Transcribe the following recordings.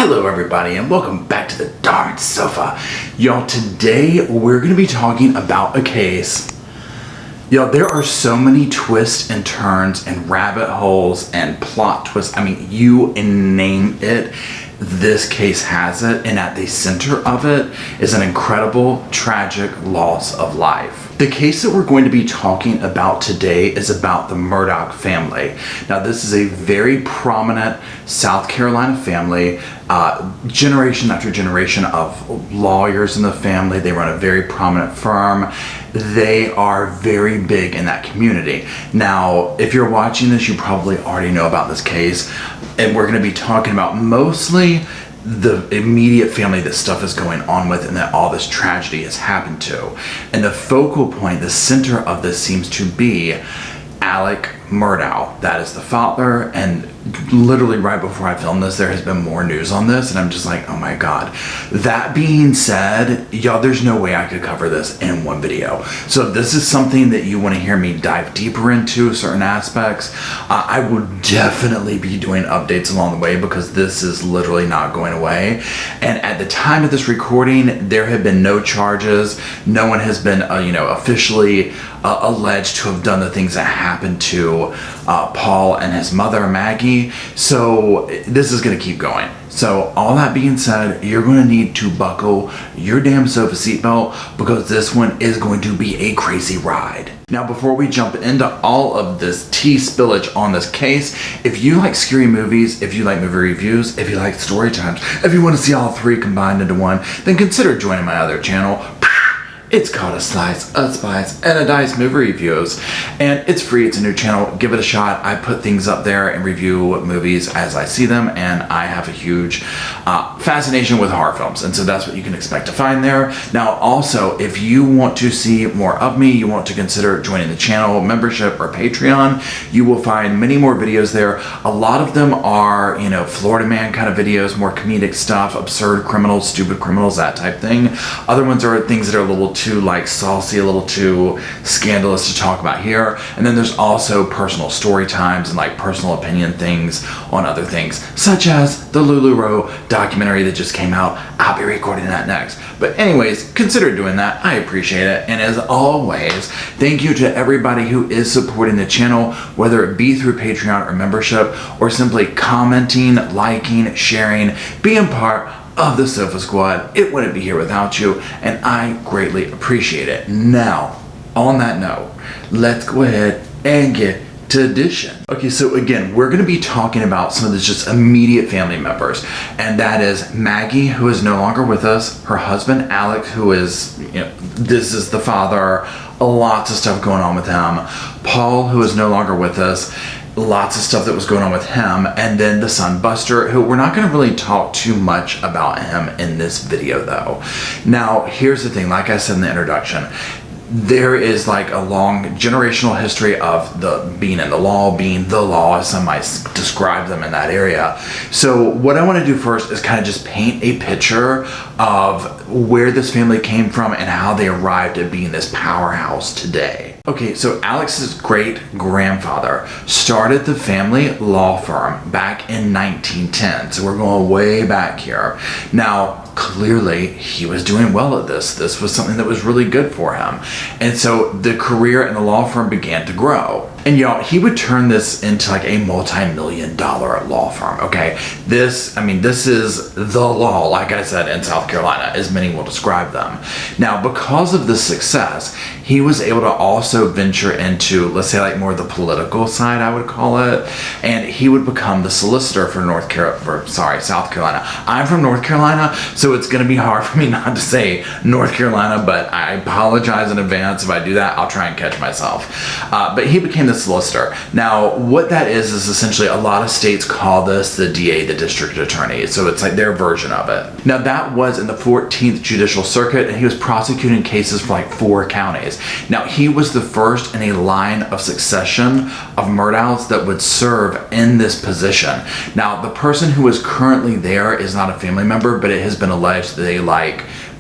Hello everybody and welcome back to the darn sofa. Y'all, today we're going to be talking about a case. Y'all, there are so many twists and turns and rabbit holes and plot twists. I mean, you name it, this case has it, and at the center of it is an incredible, tragic loss of life. The case that we're going to be talking about today is about the Murdaugh family. Now, this is a very prominent South Carolina family, generation after generation of lawyers in the family. They run a very prominent firm. They are very big in that community. Now, if you're watching this, you probably already know about this case, and we're going to be talking about mostly the immediate family that stuff is going on with and that all this tragedy has happened to. And the focal point, the center of this seems to be Alec Murdaugh. That is the father, and literally right before I filmed this, there has been more news on this, and I'm just like, oh my god. That being said, y'all, there's no way I could cover this in one video. So if this is something that you want to hear me dive deeper into certain aspects, I will definitely be doing updates along the way, because this is literally not going away. And at the time of this recording, there have been no charges. No one has been officially alleged to have done the things that happened to Paul and his mother, Maggie. So this is going to keep going. So all that being said, you're going to need to buckle your damn sofa seatbelt, because this one is going to be a crazy ride. Now, before we jump into all of this tea spillage on this case, if you like scary movies, if you like movie reviews, if you like story times, if you want to see all three combined into one, then consider joining my other channel. It's called A Slice, A Spice, and a Dice Movie Reviews, and it's free. It's a new channel. Give it a shot. I put things up there and review movies as I see them, and I have a huge fascination with horror films, and so that's what you can expect to find there. Now, also, if you want to see more of me, you want to consider joining the channel membership or Patreon, you will find many more videos there. A lot of them are, Florida Man kind of videos, more comedic stuff, absurd criminals, stupid criminals, that type thing. Other ones are things that are a little too saucy, a little too scandalous to talk about here. And then there's also personal story times and personal opinion things on other things, such as the LuLaRoe documentary that just came out. I'll be recording that next. But anyways, consider doing that. I appreciate it. And as always, thank you to everybody who is supporting the channel, whether it be through Patreon or membership, or simply commenting, liking, sharing, being part of the Sofa Squad. It wouldn't be here without you, and I greatly appreciate it. Now, on that note, let's go ahead and get to addition. Okay, so again, we're going to be talking about some of the just immediate family members, and that is Maggie, who is no longer with us, her husband Alec, who is, this is the father, lots of stuff going on with him, Paul, who is no longer with us, lots of stuff that was going on with him, and then the son Buster, who we're not going to really talk too much about him in this video though. Now, here's the thing, like I said in the introduction, there is a long generational history of being in the law, being the law, as some might describe them in that area. So what I want to do first is kind of just paint a picture of where this family came from and how they arrived at being this powerhouse today. Okay, so Alex's great-grandfather started the family law firm back in 1910, so we're going way back here. Now, clearly, he was doing well at this. This was something that was really good for him. And so the career in the law firm began to grow. And y'all, he would turn this into a multi-million-dollar law firm, okay? This is the law, like I said, in South Carolina, as many will describe them. Now, because of the success, he was able to also venture into, let's say, more the political side, I would call it, and he would become the solicitor for South Carolina. I'm from North Carolina, so it's going to be hard for me not to say North Carolina, but I apologize in advance if I do that. I'll try and catch myself. But he became the solicitor. Now, what that is essentially, a lot of states call this the DA, the district attorney. So it's their version of it. Now, that was in the 14th Judicial Circuit, and he was prosecuting cases for 4 counties. Now, he was the first in a line of succession of Murdaughs that would serve in this position. Now, the person who is currently there is not a family member, but it has been alleged that they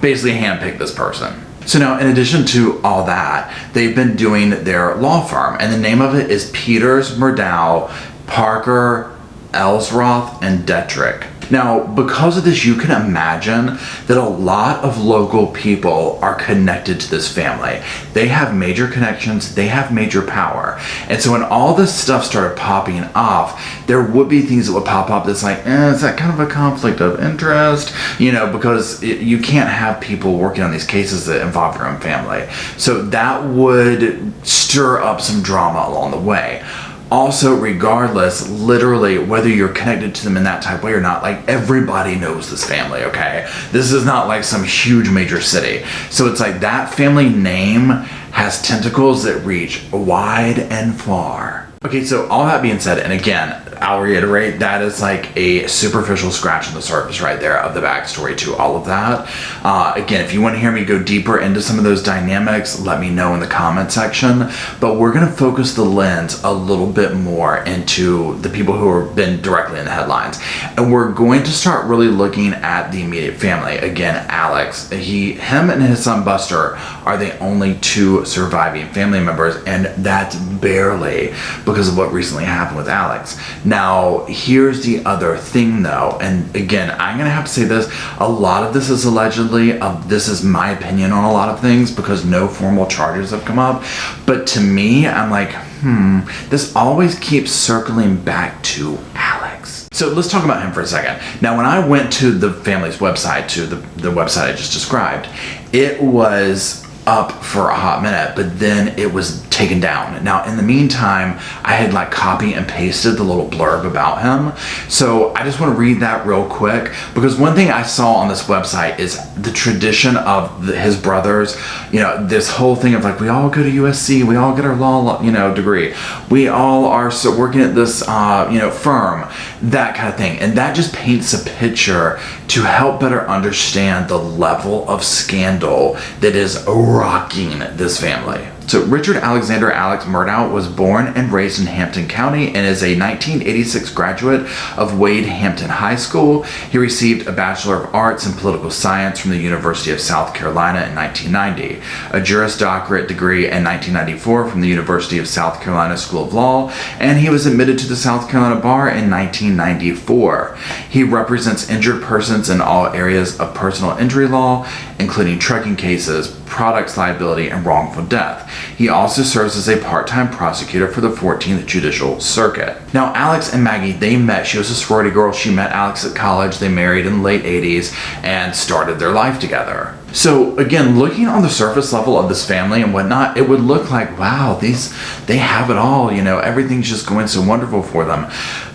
basically handpicked this person. So now, in addition to all that, they've been doing their law firm, and the name of it is Peters, Murdaugh, Parker, Ellsroth, and Detrick. Now, because of this, you can imagine that a lot of local people are connected to this family. They have major connections, they have major power. And so when all this stuff started popping off, there would be things that would pop up that's like, is that kind of a conflict of interest? You know, because you can't have people working on these cases that involve your own family. So that would stir up some drama along the way. Also, regardless, literally, whether you're connected to them in that type of way or not, like, everybody knows this family, okay? This is not like some huge major city. So it's like that family name has tentacles that reach wide and far. Okay, so all that being said, and again, I'll reiterate, that is like a superficial scratch on the surface right there of the backstory to all of that. Again, if you want to hear me go deeper into some of those dynamics, let me know in the comment section. But we're going to focus the lens a little bit more into the people who have been directly in the headlines. And we're going to start really looking at the immediate family. Again, Alex, him and his son Buster are the only two surviving family members, and that's barely because of what recently happened with Alex. Now, here's the other thing though, and again, I'm gonna have to say this, a lot of this is allegedly, this is my opinion on a lot of things because no formal charges have come up, but to me, I'm like, this always keeps circling back to Alex. So let's talk about him for a second. Now, when I went to the family's website, to the website I just described, it was up for a hot minute, but then it was taken down. Now, in the meantime, I had like copy and pasted the little blurb about him. So I just want to read that real quick, because one thing I saw on this website is the tradition of his brothers, you know, this whole thing of like, we all go to USC, we all get our law, you know, degree. We all are working at this, you know, firm, that kind of thing. And that just paints a picture to help better understand the level of scandal that is rocking this family. So Richard Alexander Alex Murdaugh was born and raised in Hampton County and is a 1986 graduate of Wade Hampton High School. He received a Bachelor of Arts in Political Science from the University of South Carolina in 1990, a Juris Doctorate degree in 1994 from the University of South Carolina School of Law, and he was admitted to the South Carolina Bar in 1994. He represents injured persons in all areas of personal injury law, including trucking cases, products liability, and wrongful death. He also serves as a part-time prosecutor for the 14th Judicial Circuit. Now, Alex and Maggie, they met. She was a sorority girl. She met Alex at college. They married in the late 80s and started their life together. So again, looking on the surface level of this family and whatnot, it would look like, wow, they have it all, you know, everything's just going so wonderful for them.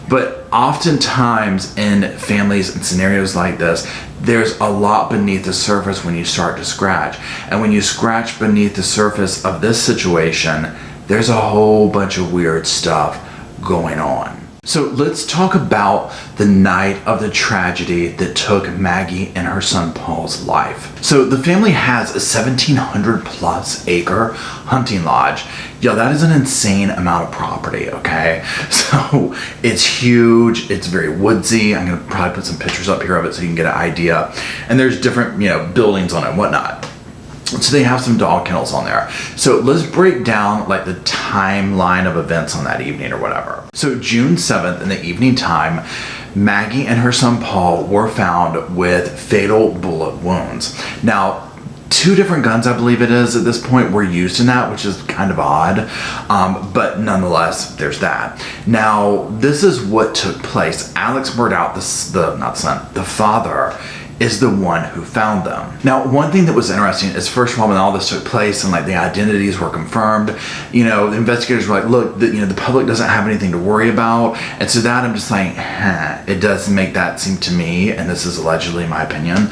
But oftentimes in families and scenarios like this, there's a lot beneath the surface when you start to scratch. And when you scratch beneath the surface of this situation, there's a whole bunch of weird stuff going on. So let's talk about the night of the tragedy that took Maggie and her son Paul's life. So the family has a 1,700 plus acre hunting lodge. Yo, that is an insane amount of property, okay? So it's huge, it's very woodsy. I'm gonna probably put some pictures up here of it so you can get an idea. And there's different, you know, buildings on it and whatnot. So they have some dog kennels on there. So let's break down like the timeline of events on that evening or whatever. So June 7th in the evening time, Maggie and her son Paul were found with fatal bullet wounds. Now, 2 different guns, I believe it is at this point, were used in that, which is kind of odd. But nonetheless, there's that. Now, this is what took place. Alex Murdaugh, the father, is the one who found them. Now, one thing that was interesting is, first of all, when all this took place and like the identities were confirmed, you know, the investigators were like, look, the public doesn't have anything to worry about. And so that I'm just like, it does make that seem to me, and this is allegedly my opinion,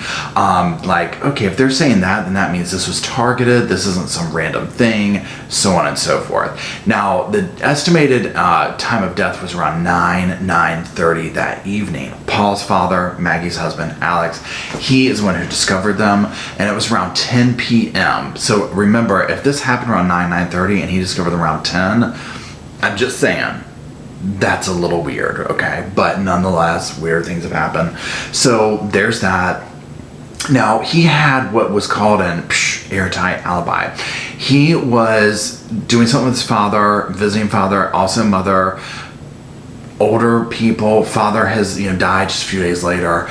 like, okay, if they're saying that, then that means this was targeted, this isn't some random thing, so on and so forth. Now, the estimated time of death was around 9:30 that evening. Paul's father, Maggie's husband, Alex, he is the one who discovered them, and it was around 10 p.m. So remember, if this happened around 9:30 and he discovered them around 10, I'm just saying, that's a little weird, okay? But nonetheless, weird things have happened. So there's that. Now, he had what was called an airtight alibi. He was doing something with his father, visiting father, also mother, older people. Father has, died just a few days later.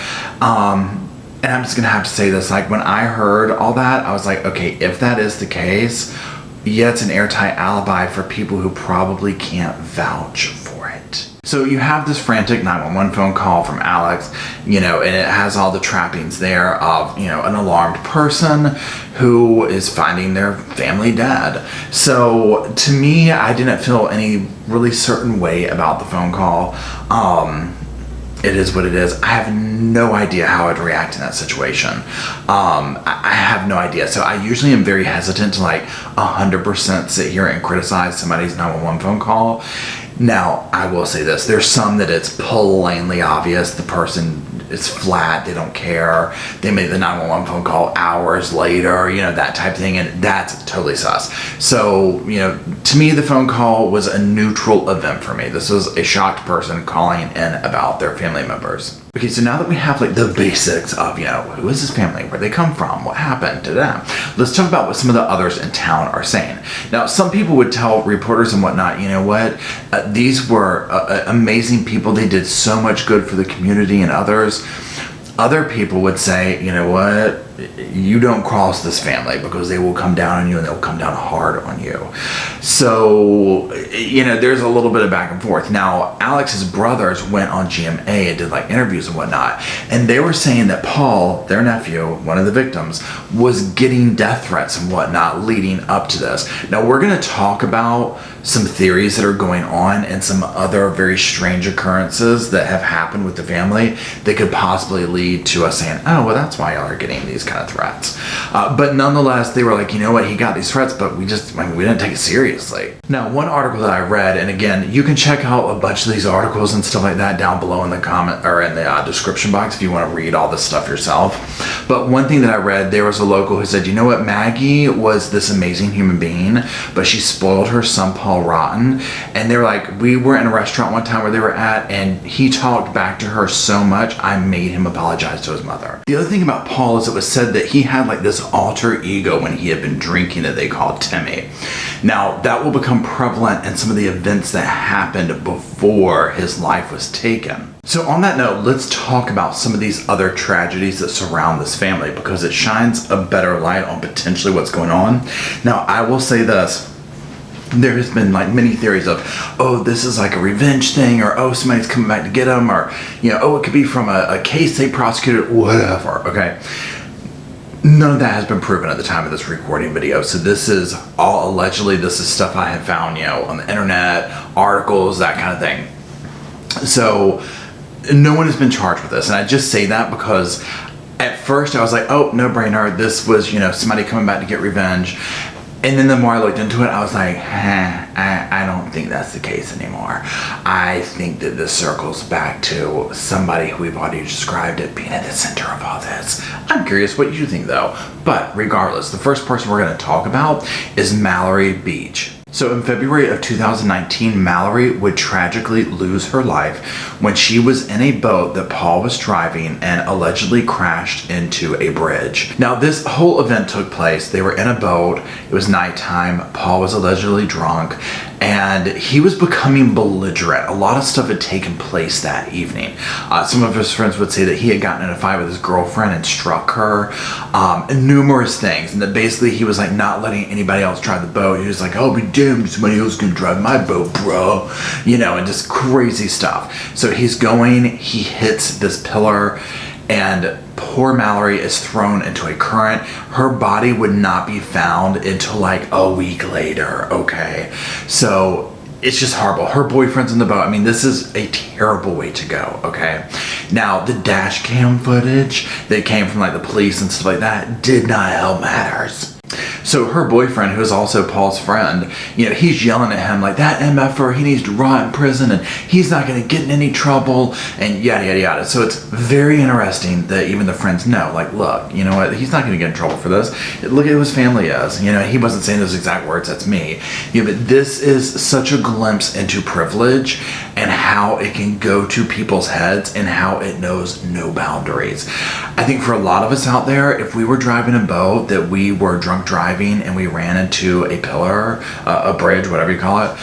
And I'm just gonna have to say this, like when I heard all that, I was like, okay, if that is the case, yeah, it's an airtight alibi for people who probably can't vouch for it. So you have this frantic 911 phone call from Alex, and it has all the trappings there of, an alarmed person who is finding their family dead. So to me, I didn't feel any really certain way about the phone call. It is what it is. I have no idea how I'd react in that situation. I have no idea. So I usually am very hesitant to 100% sit here and criticize somebody's 911 phone call. Now, I will say this. There's some that it's plainly obvious the person is flat, they don't care, they made the 911 phone call hours later, that type of thing, and that's totally sus. So, to me, the phone call was a neutral event for me. This was a shocked person calling in about their family members. Okay, so now that we have the basics of, who is this family, where they come from, what happened to them, let's talk about what some of the others in town are saying. Now, some people would tell reporters and whatnot, these were amazing people. They did so much good for the community and others. Other people would say, you don't cross this family because they will come down on you and they'll come down hard on you. So, there's a little bit of back and forth. Now, Alex's brothers went on GMA and did interviews and whatnot. And they were saying that Paul, their nephew, one of the victims, was getting death threats and whatnot leading up to this. Now, we're going to talk about some theories that are going on and some other very strange occurrences that have happened with the family that could possibly lead to us saying, oh, well, that's why y'all are getting these kind of threats. But nonetheless, they were like, he got these threats, but we didn't take it seriously. Now, one article that I read, and again, you can check out a bunch of these articles and stuff like that down below in the comment or in the description box if you want to read all this stuff yourself. But one thing that I read, there was a local who said, Maggie was this amazing human being, but she spoiled her son Paul rotten. And they were like, we were in a restaurant one time where they were at, and he talked back to her so much, I made him apologize to his mother. The other thing about Paul is it was said that he had this alter ego when he had been drinking that they called Timmy. Now, that will become prevalent in some of the events that happened before his life was taken. So on that note, let's talk about some of these other tragedies that surround this family because it shines a better light on potentially what's going on. Now, I will say this. There has been many theories of, oh, this is a revenge thing, or oh, somebody's coming back to get them, or oh, it could be from a case they prosecuted, whatever. Okay, none of that has been proven at the time of this recording video. So this is all allegedly. This is stuff I have found, on the internet, articles, that kind of thing. So no one has been charged with this, and I just say that because at first I was like, oh, no brainer. This was somebody coming back to get revenge. And then the more I looked into it, I was like, I don't think that's the case anymore. I think that this circles back to somebody who we've already described it being at the center of all this. I'm curious what you think though. But regardless, the first person we're going to talk about is Mallory Beach. So in February of 2019, Mallory would tragically lose her life when she was in a boat that Paul was driving and allegedly crashed into a bridge. Now, this whole event took place. They were in a boat. It was nighttime. Paul was allegedly drunk, and he was becoming belligerent. A lot of stuff had taken place that evening. Some of his friends would say that he had gotten in a fight with his girlfriend and struck her, and numerous things. And that basically he was not letting anybody else drive the boat. He was like, oh, be damned, somebody else can drive my boat, bro. And just crazy stuff. So he's going, he hits this pillar, and poor Mallory is thrown into a current. Her body would not be found until a week later, okay? So it's just horrible. Her boyfriend's in the boat. I mean, this is a terrible way to go, okay? Now, the dash cam footage that came from the police and stuff like that did not help matters. So her boyfriend, who is also Paul's friend, he's yelling at him that MFer, he needs to rot in prison and he's not going to get in any trouble and yada, yada, yada. So it's very interesting that even the friends know, look, you know what, he's not going to get in trouble for this. Look at who his family is. He wasn't saying those exact words, that's me. But this is such a glimpse into privilege and how it can go to people's heads and how it knows no boundaries. I think for a lot of us out there, if we were driving a boat that we were drunk driving and we ran into a pillar, a bridge, whatever you call it,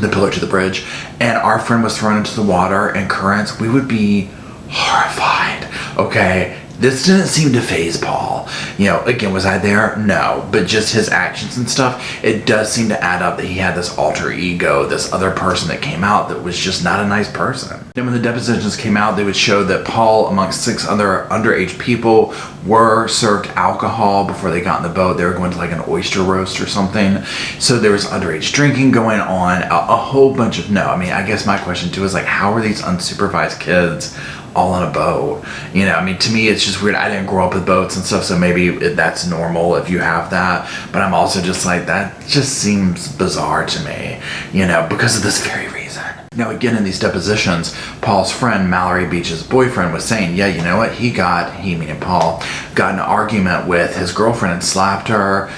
the pillar to the bridge, and our friend was thrown into the water and currents, we would be horrified, okay? This didn't seem to faze Paul. Again, was I there? No. But just his actions and stuff, it does seem to add up that he had this alter ego, this other person that came out that was just not a nice person. Then when the depositions came out, they would show that Paul, amongst 6 other underage people, were served alcohol before they got in the boat. They were going to like an oyster roast or something. So there was underage drinking going on, a whole bunch of I guess my question too is like, how are these unsupervised kids all on a boat? To me it's just weird. I didn't grow up with boats and stuff, so maybe that's normal if you have that, but I'm also just like, that just seems bizarre to me, because of this very reason. Now again, in these depositions, Paul's friend, Mallory Beach's boyfriend, was saying, yeah, you know what, he meaning Paul, got in an argument with his girlfriend and slapped her.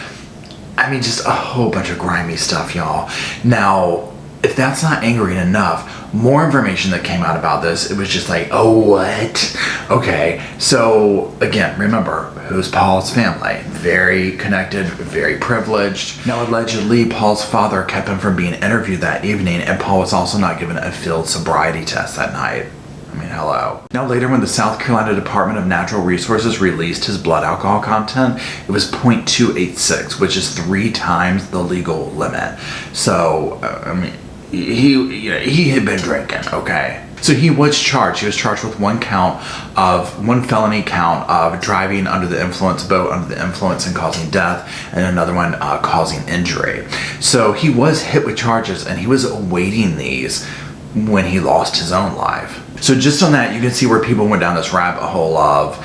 Just a whole bunch of grimy stuff, y'all. Now, if that's not angering enough, more information that came out about this, it was just like, oh, what? Okay, so again, remember, who's Paul's family? Very connected, very privileged. Now, allegedly, Paul's father kept him from being interviewed that evening, and Paul was also not given a field sobriety test that night. Hello. Now later, when the South Carolina Department of Natural Resources released his blood alcohol content, it was 0.286, which is 3 times the legal limit. So, he had been drinking, okay? So he was charged. He was charged with one felony count of driving under the influence, boat under the influence and causing death, and another one causing injury. So he was hit with charges, and he was awaiting these when he lost his own life. So just on that, you can see where people went down this rabbit hole of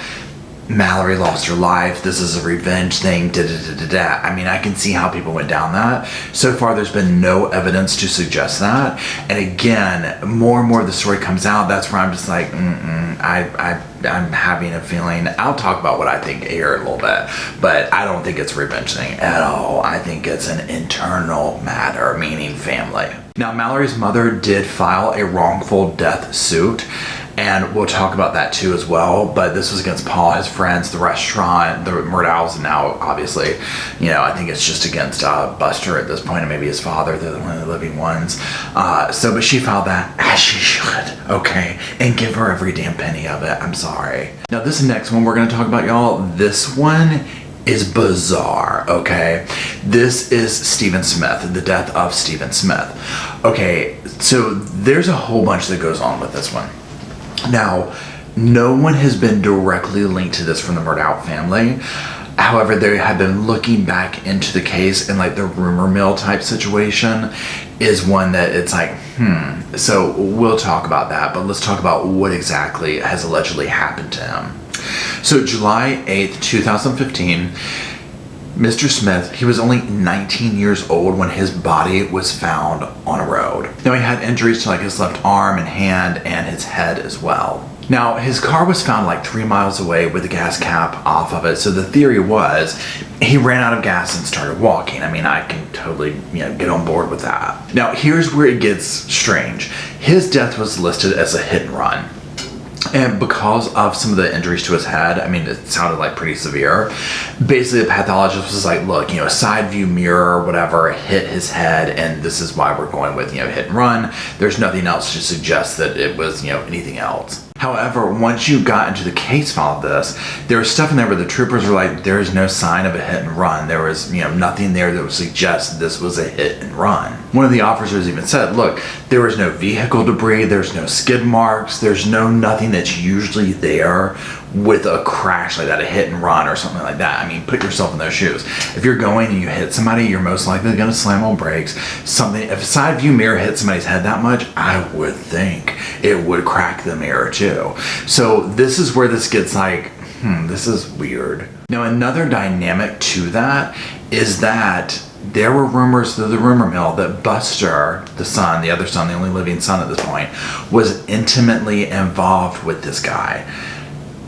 Mallory lost her life, this is a revenge thing, I can see how people went down that. So far, there's been no evidence to suggest that. And again, more and more of the story comes out, that's where I'm just like, I'm having a feeling. I'll talk about what I think here a little bit, but I don't think it's a revenge thing at all. I think it's an internal matter, meaning family. Now, Mallory's mother did file a wrongful death suit, and we'll talk about that too as well, but this was against Paul, his friends, the restaurant, the Murdaughs, and now obviously, I think it's just against Buster at this point, and maybe his father, they're one of the living ones. But she filed that, as she should, okay, and give her every damn penny of it. I'm sorry. Now this next one we're going to talk about, y'all, this one is bizarre, okay? This is Stephen Smith, the death of Stephen Smith. Okay, so there's a whole bunch that goes on with this one. Now, no one has been directly linked to this from the Murdaugh family. However, they have been looking back into the case, and like the rumor mill type situation is one that it's like, So we'll talk about that, but let's talk about what exactly has allegedly happened to him. So July 8th, 2015, Mr. Smith, he was only 19 years old when his body was found on a road. Now, he had injuries to like his left arm and hand and his head as well. Now, his car was found like 3 miles away with the gas cap off of it. So the theory was he ran out of gas and started walking. I can totally get on board with that. Now, here's where it gets strange. His death was listed as a hit and run. And because of some of the injuries to his head, it sounded like pretty severe. Basically, the pathologist was like, look, a side view mirror or whatever hit his head, and this is why we're going with, hit and run. There's nothing else to suggest that it was, anything else. However, once you got into the case file of this, there was stuff in there where the troopers were like, there is no sign of a hit and run. There was, nothing there that would suggest this was a hit and run. One of the officers even said, look, there was no vehicle debris, there's no skid marks, there's nothing that's usually there with a crash like that, a hit and run or something like that. Put yourself in those shoes. If you're going and you hit somebody, you're most likely going to slam on brakes. If a side view mirror hit somebody's head that much, I would think it would crack the mirror too. So this is where this gets like, this is weird. Now, another dynamic to that is that there were rumors through the rumor mill that Buster, the son, the other son, the only living son at this point, was intimately involved with this guy.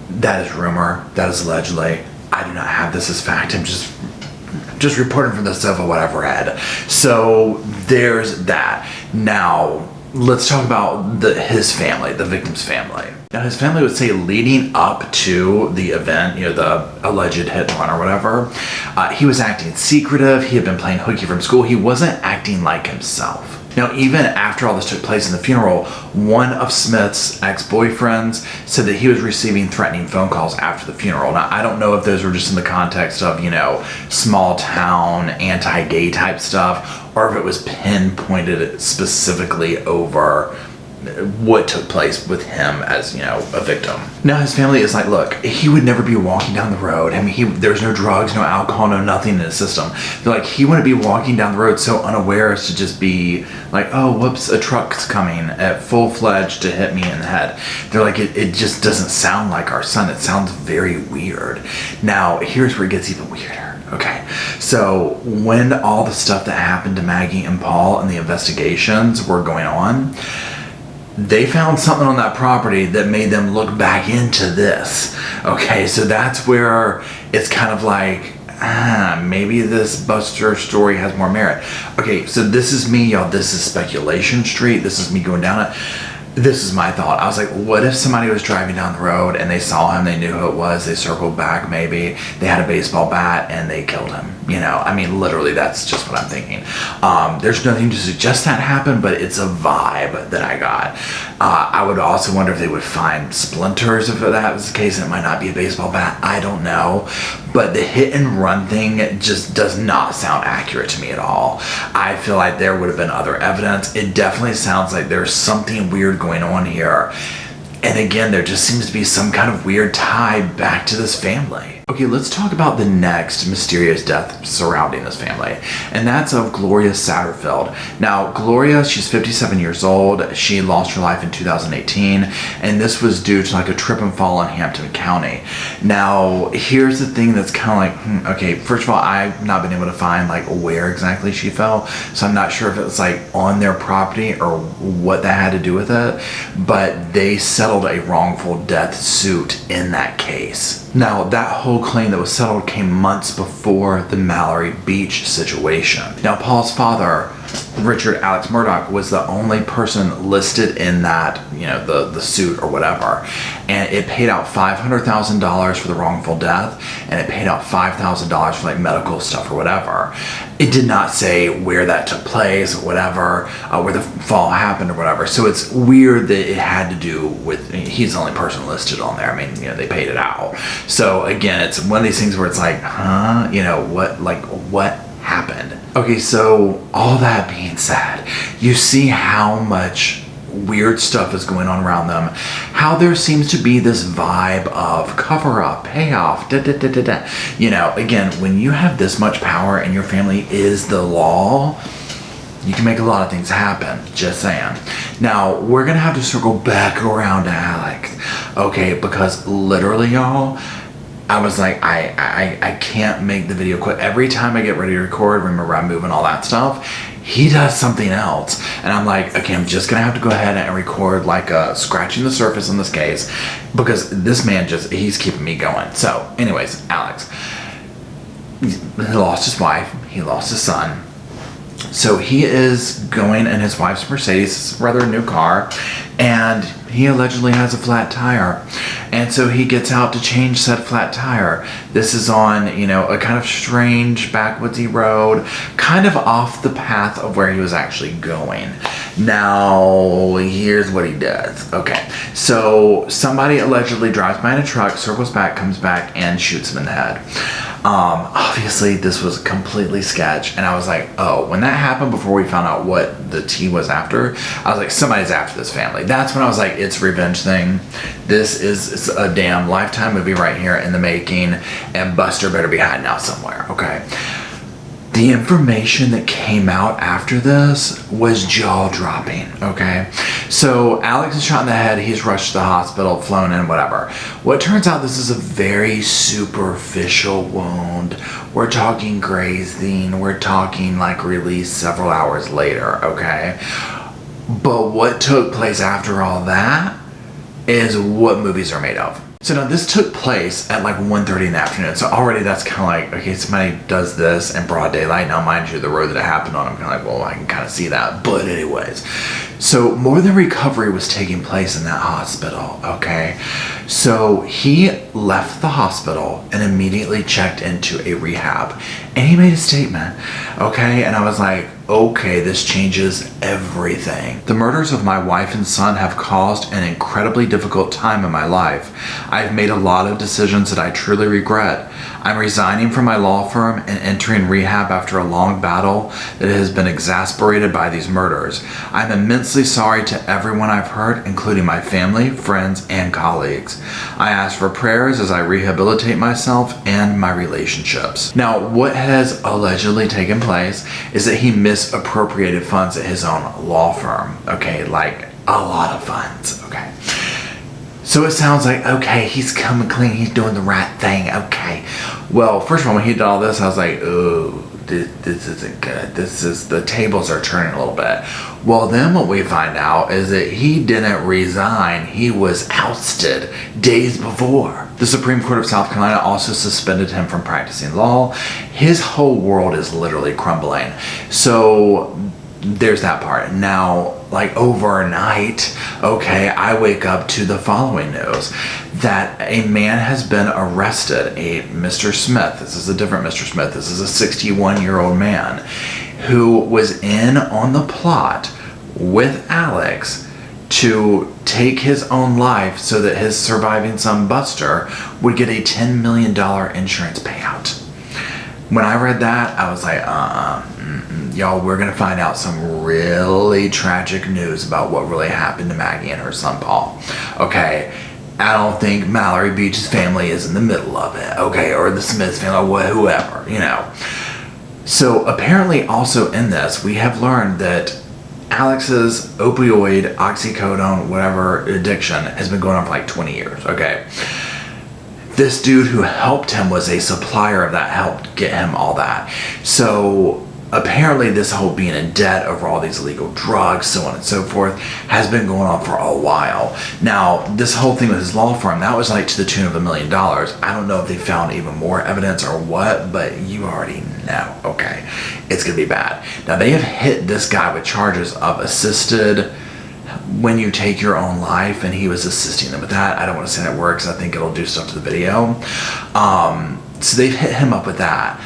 That is rumor. That is allegedly. I do not have this as fact. I'm just reporting from the stuff of what I've read. So there's that. Now, let's talk about his family, the victim's family. Now, his family would say leading up to the event, the alleged hit and run or whatever, he was acting secretive. He had been playing hooky from school. He wasn't acting like himself. Now, even after all this took place in the funeral, one of Smith's ex-boyfriends said that he was receiving threatening phone calls after the funeral. Now, I don't know if those were just in the context of, small town, anti-gay type stuff, or if it was pinpointed specifically over what took place with him as, a victim. Now, his family is like, look, he would never be walking down the road. I mean, there's no drugs, no alcohol, no nothing in his system. They're like, he wouldn't be walking down the road so unaware as to just be like, oh, whoops, a truck's coming at full-fledged to hit me in the head. They're like, it just doesn't sound like our son. It sounds very weird. Now, here's where it gets even weirder. Okay, so when all the stuff that happened to Maggie and Paul and the investigations were going on, they found something on that property that made them look back into this. Okay, so that's where it's kind of like, maybe this Buster story has more merit. Okay, so this is me, y'all. This is speculation street. This is me going down it. This is my thought. I was like, what if somebody was driving down the road and they saw him, they knew who it was, they circled back maybe, they had a baseball bat and they killed him. I mean, literally, that's just what I'm thinking. There's nothing to suggest that happened, but it's a vibe that I got. I would also wonder if they would find splinters if that was the case. It might not be a baseball bat. I don't know. But the hit and run thing just does not sound accurate to me at all. I feel like there would have been other evidence. It definitely sounds like there's something weird going on here. And again, there just seems to be some kind of weird tie back to this family. Okay, let's talk about the next mysterious death surrounding this family, and that's of Gloria Satterfield. Now, Gloria, she's 57 years old. She lost her life in 2018, and this was due to like a trip and fall in Hampton County. Now, here's the thing that's kind of like, okay, first of all, I've not been able to find like where exactly she fell, so I'm not sure if it was like on their property or what that had to do with it, but they settled a wrongful death suit in that case. Now, that whole claim that was settled came months before the Mallory Beach situation. Now, Paul's father, Richard Alex Murdaugh, was the only person listed in that, the suit or whatever. And it paid out $500,000 for the wrongful death, and it paid out $5,000 for like medical stuff or whatever. It did not say where that took place or whatever, where the fall happened or whatever. So it's weird that it had to do with, he's the only person listed on there. I mean, they paid it out. So again, it's one of these things where it's like, what happened? Okay, so all that being said, you see how much weird stuff is going on around them, how there seems to be this vibe of cover up, payoff, again, when you have this much power and your family is the law, you can make a lot of things happen, just saying. Now, we're gonna have to circle back around to Alex, okay, because literally, y'all, I was like, I can't make the video quick. Every time I get ready to record, remember I'm moving all that stuff, he does something else. And I'm like, okay, I'm just gonna have to go ahead and record like scratching the surface in this case, because this man he's keeping me going. So anyways, Alex, he lost his wife, he lost his son. So he is going in his wife's Mercedes, rather new car, and he allegedly has a flat tire. And so he gets out to change said flat tire. This is on, a kind of strange backwoodsy road, kind of off the path of where he was actually going. Now, here's what he does. Okay, so somebody allegedly drives by in a truck, circles back, comes back, and shoots him in the head. Obviously, this was completely sketch, and I was like, oh, when that happened before we found out what the T was after, I was like, somebody's after this family. That's when I was like, it's a revenge thing. This is a damn Lifetime movie right here in the making, and Buster better be hiding out somewhere, okay? The information that came out after this was jaw-dropping, okay? So Alex is shot in the head, he's rushed to the hospital, flown in, whatever. What turns out, this is a very superficial wound. We're talking grazing, we're talking like release several hours later, okay? But what took place after all that is what movies are made of. So now this took place at like 1:30 in the afternoon. So already that's kind of like, okay, somebody does this in broad daylight. Now mind you, the road that it happened on, I'm kind of like, well, I can kind of see that. But anyways, so more than recovery was taking place in that hospital, okay? So he left the hospital and immediately checked into a rehab. And he made a statement, okay? And I was like, okay, this changes everything. The murders of my wife and son have caused an incredibly difficult time in my life. I've made a lot of decisions that I truly regret. I'm resigning from my law firm and entering rehab after a long battle that has been exasperated by these murders. I'm immensely sorry to everyone I've hurt, including my family, friends, and colleagues. I ask for prayers as I rehabilitate myself and my relationships. Now, what has allegedly taken place is that he misappropriated funds at his own law firm. Okay, like a lot of funds. Okay. So it sounds like, okay, he's coming clean, he's doing the right thing, okay. Well, first of all, when he did all this, I was like, oh, this isn't good. The tables are turning a little bit. Well, then what we find out is that he didn't resign, he was ousted days before. The Supreme Court of South Carolina also suspended him from practicing law. His whole world is literally crumbling. So there's that part. Now, like overnight, okay, I wake up to the following news that a man has been arrested, a Mr. Smith. This is a different Mr. Smith. This is a 61-year-old man who was in on the plot with Alex to take his own life so that his surviving son Buster would get a $10 million insurance payout. When I read that, I was like, y'all, we're going to find out some really tragic news about what really happened to Maggie and her son Paul. Okay, I don't think Mallory Beach's family is in the middle of it, okay, or the Smiths family, or whoever, you know. So apparently also in this, we have learned that Alex's opioid, oxycodone, whatever addiction has been going on for like 20 years, okay. This dude who helped him was a supplier of that, helped get him all that. So apparently this whole being in debt over all these illegal drugs, so on and so forth, has been going on for a while. Now, this whole thing with his law firm, that was like to the tune of $1 million. I don't know if they found even more evidence or what, but you already know, okay? It's gonna be bad. Now, they have hit this guy with charges of assisted when you take your own life, and he was assisting them with that. I don't want to say that word because I think it'll do stuff to the video. So they've hit him up with that.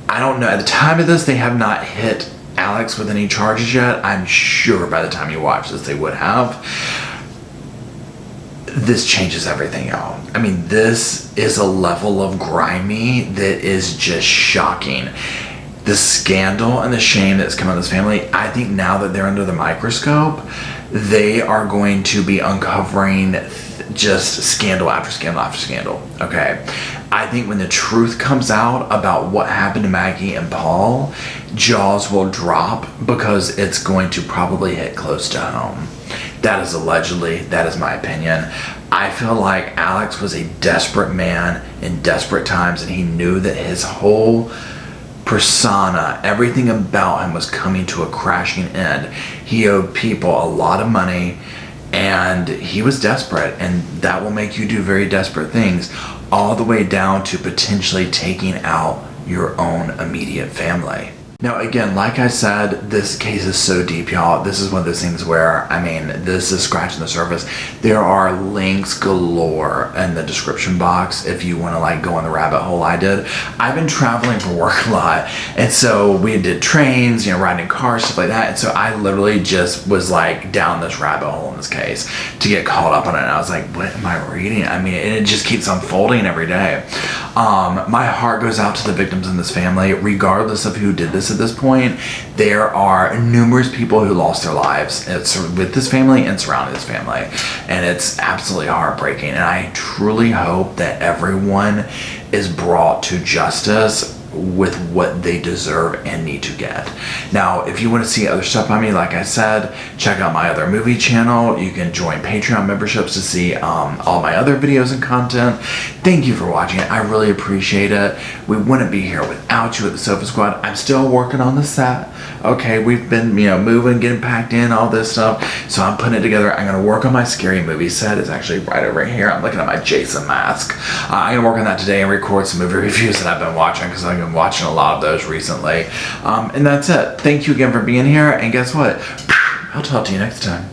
I don't know. At the time of this, they have not hit Alex with any charges yet. I'm sure by the time you watch this, they would have. This changes everything, y'all. I mean, this is a level of grimy that is just shocking. The scandal and the shame that's come on this family, I think now that they're under the microscope, they are going to be uncovering just scandal after scandal after scandal, okay? I think when the truth comes out about what happened to Maggie and Paul, jaws will drop because it's going to probably hit close to home. That is allegedly, that is my opinion. I feel like Alex was a desperate man in desperate times, and he knew that his whole persona, everything about him was coming to a crashing end. He owed people a lot of money, and he was desperate, and that will make you do very desperate things, all the way down to potentially taking out your own immediate family. Now, again, like I said, this case is so deep, y'all. This is one of those things where, I mean, this is scratching the surface. There are links galore in the description box if you want to, like, go on the rabbit hole I did. I've been traveling for work a lot, and so we did trains, you know, riding in cars, stuff like that, and so I literally just was, like, down this rabbit hole in this case to get caught up on it, and I was like, what am I reading? I mean, and it just keeps unfolding every day. My heart goes out to the victims in this family, regardless of who did this at this point. There are numerous people who lost their lives with this family and surrounding this family, and it's absolutely heartbreaking, and I truly hope that everyone is brought to justice with what they deserve and need to get. Now, if you want to see other stuff by me, like I said, check out my other movie channel. You can join Patreon memberships to see all my other videos and content. Thank you for watching it. I really appreciate it. We wouldn't be here without you at the Sofa Squad. I'm still working on the set. Okay, we've been, moving, getting packed in, all this stuff. So I'm putting it together. I'm going to work on my scary movie set. It's actually right over here. I'm looking at my Jason mask. I'm going to work on that today and record some movie reviews that I've been watching, because I've been watching a lot of those recently. And that's it. Thank you again for being here. And guess what? I'll talk to you next time.